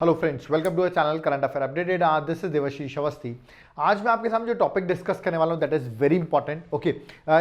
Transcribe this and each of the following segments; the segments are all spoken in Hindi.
Hello friends, welcome to a channel current affair updated. This is Devashish Awasthi. आज मैं आपके सामने जो टॉपिक डिस्कस करने वाला हूं that is very important. Okay,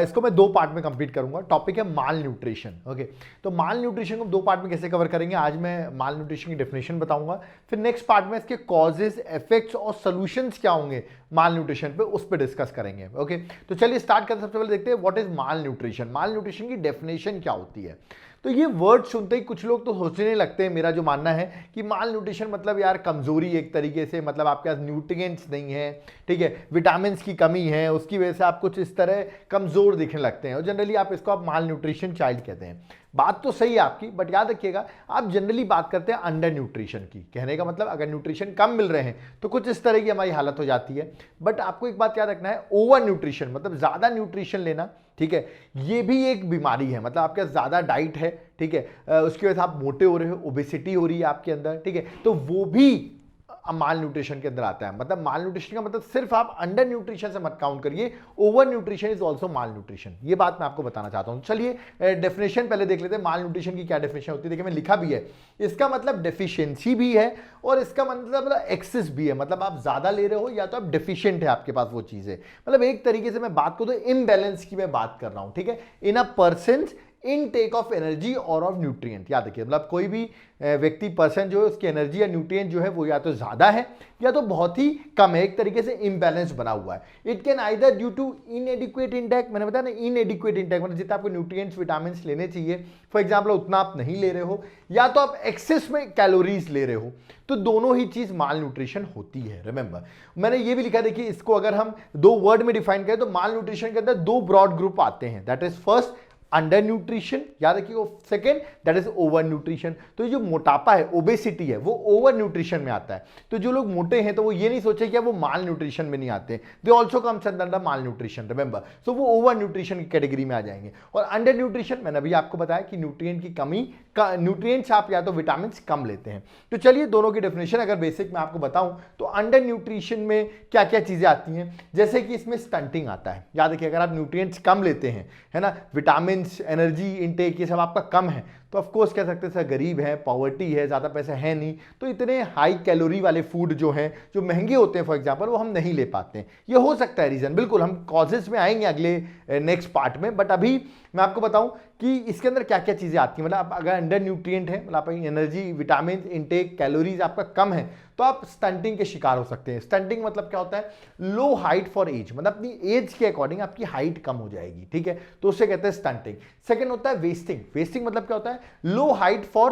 इसको मैं दो पार्ट में कंप्लीट करूंगा। टॉपिक है माल न्यूट्रिशन। ओके, तो माल न्यूट्रिशन को दो पार्ट में कैसे कवर करेंगे, आज मैं माल न्यूट्रिशन की डेफिनेशन बताऊंगा, फिर नेक्स्ट पार्ट में इसके कॉजेज, इफेक्ट्स और सोल्यूशंस क्या होंगे माल न्यूट्रिशन पे, उस पर डिस्कस करेंगे। ओके, तो चलिए स्टार्ट करते हैं। सबसे पहले देखते हैं what is mall nutrition. Mall nutrition की डेफिनेशन क्या होती है। तो ये वर्ड सुनते ही कुछ लोग तो सोचने लगते हैं, मेरा जो मानना है कि माल न्यूट्रिशन मतलब यार कमजोरी, एक तरीके से मतलब आपके पास न्यूट्रिएंट्स नहीं है, ठीक है, विटामिन की कमी है, उसकी वजह से आप कुछ इस तरह कमजोर दिखने लगते हैं और जनरली इसको आप माल न्यूट्रिशन चाइल्ड कहते हैं। बात तो सही है आपकी, बट याद रखिएगा आप जनरली बात करते हैं अंडर न्यूट्रिशन की। कहने का मतलब अगर न्यूट्रिशन कम मिल रहे हैं तो कुछ इस तरह की हमारी हालत हो जाती है। बट आपको एक बात याद रखना है, ओवर न्यूट्रिशन मतलब ज्यादा न्यूट्रिशन लेना, ठीक है, ये भी एक बीमारी है। मतलब आपके ज्यादा डाइट है, ठीक है, उसकी वजह से आप मोटे हो रहे हो, ओबेसिटी हो रही है आपके अंदर, ठीक है, तो वो भी माल न्यूट्रिशन के अंदर आता है। मतलब माल न्यूट्रिशन का मतलब सिर्फ आप अंडर न्यूट्रिशन से मत काउंट करिए, over nutrition is also mall nutrition. ये बात मैं आपको बताना चाहता हूं। चलिए डेफिनेशन पहले देख लेते हैं, माल न्यूट्रिशन की क्या डेफिनेशन होती है। देखिए मैं लिखा भी है, इसका मतलब डेफिशिएंसी भी है और इसका मतलब एक्सेस भी है। मतलब आप ज्यादा ले रहे हो या तो आप डेफिशिएंट है, आपके पास वो चीज है। मतलब एक तरीके से मैं बात करूं तो इम्बैलेंस की मैं बात कर रहा हूं, ठीक है, in a person intake of energy और ऑफ न्यूट्रिएंट। याद रखिए, मतलब कोई भी व्यक्ति, पर्सन जो है, उसकी एनर्जी या न्यूट्रिएंट जो है वो या तो ज्यादा है या तो बहुत ही कम है। एक तरीके से इम्बैलेंस बना हुआ है। It can either due to inadequate intake, मैंने बताया ना, इनएडिक्वेट इंटेक मतलब जितना आपको न्यूट्रिएंट्स, विटामिन लेने चाहिए, फॉर एग्जाम्पल उतना आप नहीं ले रहे हो, या तो आप एक्सेस में कैलोरीज ले रहे हो। तो दोनों ही चीज माल न्यूट्रिशन होती है। रिमेंबर, मैंने ये भी लिखा, देखिए इसको अगर हम दो वर्ड में डिफाइन करें तो माल न्यूट्रिशन के अंदर दो ब्रॉड ग्रुप आते हैं। That is first under nutrition, याद रखिए, second that is over nutrition. तो ये जो मोटापा है, ओबेसिटी है, वो ओवर न्यूट्रिशन में आता है। तो जो लोग मोटे हैं तो वो ये नहीं सोचे कि वो माल न्यूट्रिशन में नहीं आते, they also comes under malnutrition. Remember, so वो ओवर न्यूट्रिशन की कैटेगरी में आ जाएंगे। और अंडर न्यूट्रिशन मैंने अभी आपको बताया कि न्यूट्रिएंट की कमी, न्यूट्रिएंट्स आप या तो विटामिन कम लेते हैं। तो चलिए दोनों की डेफिनेशन अगर बेसिक मैं आपको बताऊं तो अंडर न्यूट्रिशन में क्या क्या चीजें आती हैं, जैसे कि इसमें स्टंटिंग आता है। याद रखिए, अगर आप न्यूट्रिएंट्स कम लेते हैं, है ना, विटामिन, एनर्जी इनटेक ये सब आपका कम है, तो ऑफ कोर्स कह सकते हैं सर गरीब है, पॉवर्टी है, ज्यादा पैसे है नहीं, तो इतने हाई कैलोरी वाले फूड जो हैं, जो महंगे होते हैं फॉर एग्जांपल, वो हम नहीं ले पाते हैं। ये हो सकता है रीजन, बिल्कुल हम कॉजेस में आएंगे अगले नेक्स्ट पार्ट में। बट अभी मैं आपको बताऊं कि इसके अंदर क्या क्या चीजें आती हैं। मतलब अगर अंडर न्यूट्रिएंट है, मतलब आपकी एनर्जी, विटामिन इनटेक, कैलोरीज आपका कम है, तो आप स्टंटिंग के शिकार हो सकते हैं। स्टंटिंग मतलब क्या होता है, लो हाइट फॉर एज, मतलब अपनी एज के अकॉर्डिंग आपकी हाइट कम हो जाएगी, ठीक है, तो उससे कहते हैं स्टंटिंग। सेकंड होता है वेस्टिंग। वेस्टिंग मतलब क्या होता है, low height for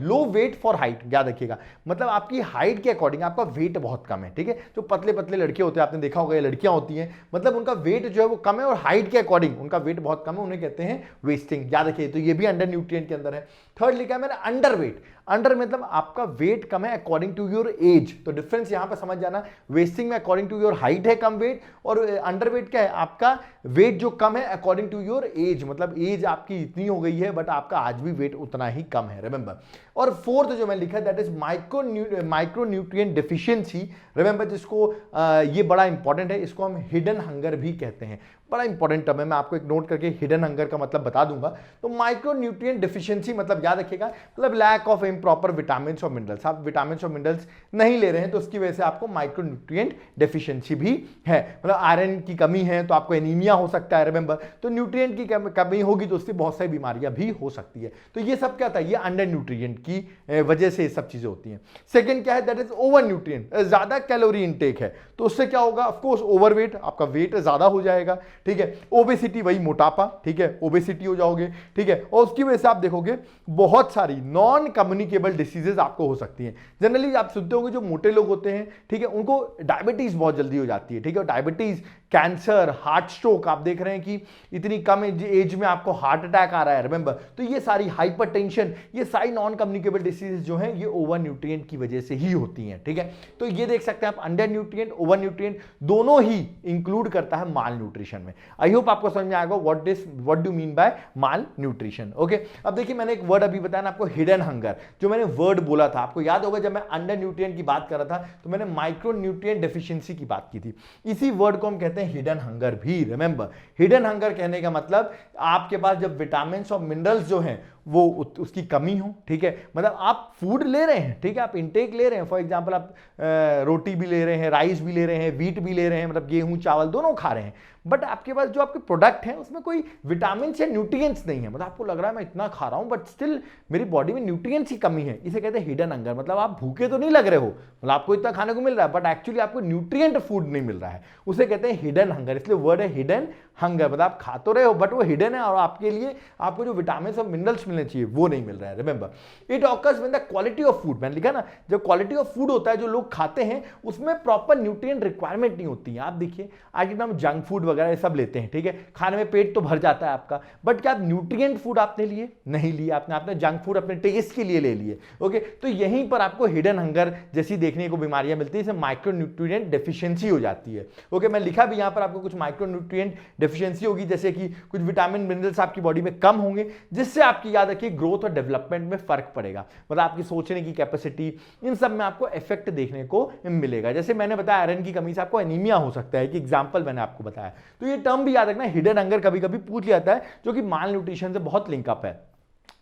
low weight for height. याद रखिएगा, मतलब आपकी हाइट के अकॉर्डिंग आपका वेट बहुत कम है, ठीक है। जो पतले पतले लड़के होते हैं, आपने देखा होगा, ये लड़कियां होती हैं, मतलब उनका वेट जो है वो कम है और हाइट के अकॉर्डिंग उनका वेट बहुत कम है, उन्हें कहते हैं वेस्टिंग। याद रखिए, तो ये भी अंडर न्यूट्रिएंट के अंदर है। थर्ड लिखा है मैंने अंडर वेट। अंडर मतलब आपका वेट कम है अकॉर्डिंग टू योर एज। तो डिफरेंस यहां पर समझ जाना, वेस्टिंग में अकॉर्डिंग टू योर हाइट है कम वेट, और अंडर वेट क्या है, आपका वेट जो कम है अकॉर्डिंग टू योर एज, मतलब एज आपकी इतनी हो गई है बट आपका आज भी वेट उतना ही कम है। रिमेंबर, और फोर्थ जो मैं लिखा that is micro nutrient deficiency. Remember, जिसको ये बड़ा इंपॉर्टेंट है, इसको हम हिडन हंगर भी कहते हैं। बड़ा इंपॉर्टेंट टर्म है, मैं आपको एक नोट करके हिडन हंगर का मतलब बता दूंगा। तो माइक्रो न्यूट्रिएंट डेफिशिएंसी मतलब याद रखिएगा, मतलब लैक ऑफ इम्प्रॉपर विटामिन और मिनरल्स। आप विटामिन और मिनरल्स नहीं ले रहे हैं तो उसकी वजह से आपको माइक्रो न्यूट्रिएंट डेफिशिएंसी भी है। मतलब आयरन की कमी है तो आपको एनीमिया हो सकता है। रिमेंबर, तो न्यूट्रिएंट की कमी होगी तो उससे बहुत सारी बीमारियां भी हो सकती है। तो ये सब क्या था, ये अंडर न्यूट्रिएंट की वजह से ये सब चीजें होती हैं। सेकंड क्या है, दैट इज ओवर न्यूट्रिएंट, ज्यादा कैलोरी इंटेक है, तो उससे क्या होगा, ऑफ कोर्स ओवरवेट, आपका वेट ज्यादा हो जाएगा, ठीक है। ओबेसिटी, वही मोटापा, ठीक है, ओबेसिटी हो जाओगे, ठीक है, और उसकी वजह से आप देखोगे बहुत सारी नॉन कम्युनिकेबल डिसीजेज आपको हो सकती हैं। जनरली आप सुनते होंगे जो मोटे लोग होते हैं, ठीक है, उनको डायबिटीज बहुत जल्दी हो जाती है, ठीक है, डायबिटीज, कैंसर, हार्ट स्ट्रोक, आप देख रहे हैं कि इतनी कम एज में आपको हार्ट अटैक आ रहा है। रिमेंबर, तो ये सारी हाइपरटेंशन, ये सारी नॉन कम्युनिकेबल डिसीजेज जो हैं ये ओवर न्यूट्रिएंट की वजह से ही होती हैं, ठीक है। तो ये देख सकते हैं आप, अंडर न्यूट्रिएंट, ओवर न्यूट्रिएंट दोनों ही इंक्लूड करता है माल न्यूट्रिशन में। आई होप आपको समझ में आएगा what do mean by mall nutrition. Okay, अब देखिए मैंने एक वर्ड अभी बताया ना आपको, हिडन हंगर। जो मैंने वर्ड बोला था, आपको याद होगा जब मैं अंडर न्यूट्रिएंट की बात कर रहा था तो मैंने माइक्रो न्यूट्रिएंट डेफिशिएंसी की बात की थी। इसी वर्ड को हम कहते हैं हिडन हंगर भी। रिमेंबर, हिडन हंगर कहने का मतलब आपके पास जब विटामिन और मिनरल्स जो हैं वो उसकी कमी हो, ठीक है। मतलब आप फूड ले रहे हैं, ठीक है, आप इंटेक ले रहे हैं, फॉर एग्जांपल आप रोटी भी ले रहे हैं, राइस भी ले रहे हैं, व्हीट भी ले रहे हैं, मतलब गेहूं चावल दोनों खा रहे हैं, बट आपके पास जो आपके प्रोडक्ट हैं उसमें कोई विटामिन या न्यूट्रिएंट्स नहीं है। मतलब आपको लग रहा है मैं इतना खा रहा हूं बट स्टिल मेरी बॉडी में न्यूट्रिएंट्स की कमी है, इसे कहते हैं हिडन हंगर। मतलब आप भूखे तो नहीं लग रहे हो, मतलब आपको इतना खाने को मिल रहा है बट एक्चुअली आपको न्यूट्रिएंट फूड नहीं मिल रहा है, उसे कहते हैं हिडन हंगर। इसलिए वर्ड है हिडन हंगर, मतलब आप खा तो रहे हो बट वो हिडन है और आपके लिए आपको जो विटामिन और मिनरल्स मिलने चाहिए वो नहीं मिल रहा है। Remember it occurs when the quality of food, मैंने लिखा ना, जब क्वालिटी ऑफ फूड होता है जो लोग खाते हैं उसमें प्रॉपर न्यूट्रिएंट रिक्वायरमेंट नहीं होती है। आप देखिए आज एकदम जंक फूड वगैरह ये सब लेते हैं, ठीक है, खाने में पेट तो भर जाता है आपका, बट क्या आप न्यूट्रिएंट फूड आपने लिए? नहीं लिए, आपने जंक फूड अपने टेस्ट के लिए ले लिए। ओके, तो यहीं पर आपको हिडन हंगर जैसी देखने को बीमारियां मिलती है, इसमें माइक्रोन्यूट्रिएंट डेफिशिएंसी हो जाती है। ओके, मैं लिखा भी यहां पर आपको कुछ माइक्रोन्यूट्रिएंट डेफिशिएंसी होगी, जैसे कि कुछ विटामिन मिनरल्स आपकी बॉडी में कम होंगे, जिससे आपकी याद रखिए ग्रोथ और डेवलपमेंट में फर्क पड़ेगा, मतलब आपकी सोचने की कैपेसिटी, इन सब में आपको इफेक्ट देखने को मिलेगा। जैसे मैंने बताया आयरन की कमी से आपको एनीमिया हो सकता है, कि एग्जांपल मैंने आपको बताया। तो ये टर्म भी याद रखना, हिडन हंगर कभी कभी पूछ लिया जाता है, जो कि माल न्यूट्रिशन से बहुत लिंकअप है।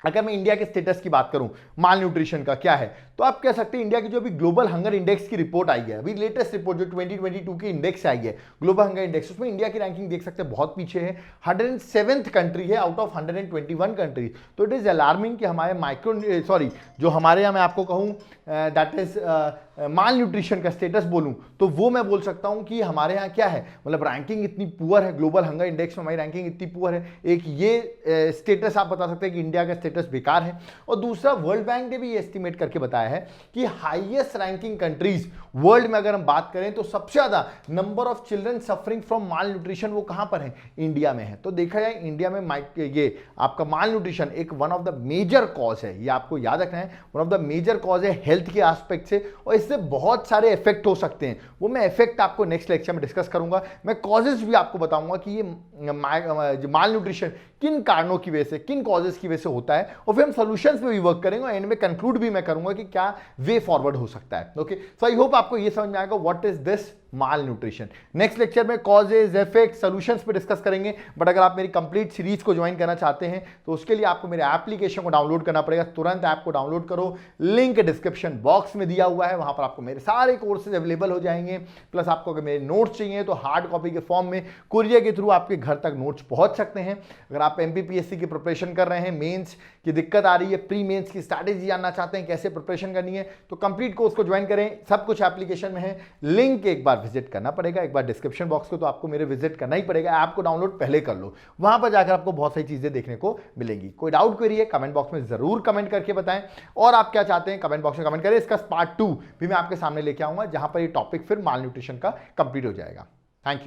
अगर मैं इंडिया के स्टेटस की बात करूं माल न्यूट्रिशन का क्या है, तो आप कह सकते हैं इंडिया की जो अभी ग्लोबल हंगर इंडेक्स की रिपोर्ट आई है, अभी लेटेस्ट रिपोर्ट जो 2022 की इंडेक्स आई है ग्लोबल हंगर इंडेक्स, उसमें इंडिया की रैंकिंग देख सकते हैं बहुत पीछे है, 107th कंट्री है आउट ऑफ 121 कंट्री। तो इट इज अलार्मिंग कि हमारे जो हमारे यहाँ मैं आपको कहूँ दैट इज माल न्यूट्रिशन का स्टेटस बोलूं तो वो मैं बोल सकता हूं कि हमारे यहाँ क्या है, मतलब रैंकिंग इतनी पुअर है, ग्लोबल हंगर इंडेक्स में हमारी रैंकिंग इतनी पुअर है। एक ये स्टेटस आप बता सकते हैं कि इंडिया का स्टेटस बेकार है, और दूसरा वर्ल्ड बैंक ने भी ये एस्टिमेट करके बताया है कि हाईएस्ट रैंकिंग कंट्रीज वर्ल्ड में अगर हम बात करें तो सबसे ज्यादा number of children suffering from mall nutrition वो कहां पर है, इंडिया में है। तो देखा जाए इंडिया में ये आपका माल न्यूट्रिशन एक one of the major cause है, ये आपको याद रखना है, one of the major cause है हेल्थ के एस्पेक्ट से, और इससे बहुत सारे इफेक्ट हो सकते हैं। वो मैं इफेक्ट आपको नेक्स्ट लेक्चर में डिस्कस करूंगा। मैं कॉजेज भी आपको बताऊंगा कि ये माल न्यूट्रिशन किन कारणों की वजह से, किन कॉजेज की वजह से होता है, और फिर हम सॉल्यूशंस पे भी वर्क करेंगे, और एंड में कंक्लूड भी मैं करूंगा कि क्या वे फॉरवर्ड हो सकता है। ओके, सो आई होप आपको ये समझ में आएगा what is this mall nutrition. Next lecture में कॉजेज, इफेक्ट, सॉल्यूशंस पे डिस्कस करेंगे। बट अगर आप मेरी कंप्लीट सीरीज को ज्वाइन करना चाहते हैं तो उसके लिए आपको मेरे एप्लीकेशन को डाउनलोड करना पड़ेगा। तुरंत ऐप को डाउनलोड करो, लिंक डिस्क्रिप्शन बॉक्स में दिया हुआ है, वहां पर आपको मेरे सारे कोर्सेज अवेलेबल हो जाएंगे। प्लस आपको अगर मेरे नोट्स चाहिए तो हार्ड कॉपी के फॉर्म में कुरियर के थ्रू आपके घर तक नोट्स पहुंच सकते हैं। अगर आप एमपीपीएससी की प्रिपरेशन कर रहे हैं, मेंस की दिक्कत आ रही है, प्री मेंस की स्ट्रैटेजी जानना चाहते हैं कैसे प्रिपरेशन करनी है, तो कंप्लीट कोर्स को ज्वाइन करें। सब कुछ एप्लीकेशन में है, लिंक एक बार विजिट करना पड़ेगा, एक बार डिस्क्रिप्शन बॉक्स को तो आपको मेरे विजिट करना ही पड़ेगा। ऐप को डाउनलोड पहले कर लो, वहां पर जाकर आपको बहुत सारी चीजें देखने को मिलेंगी। कोई डाउट क्वेरी है कमेंट बॉक्स में जरूर कमेंट करके बताएं, और आप क्या चाहते हैं कमेंट बॉक्स में कमेंट करें। इसका पार्ट 2 भी मैं आपके सामने लेके आऊंगा, जहां पर ये टॉपिक फिर माल न्यूट्रिशन का कंप्लीट हो जाएगा। Thank you.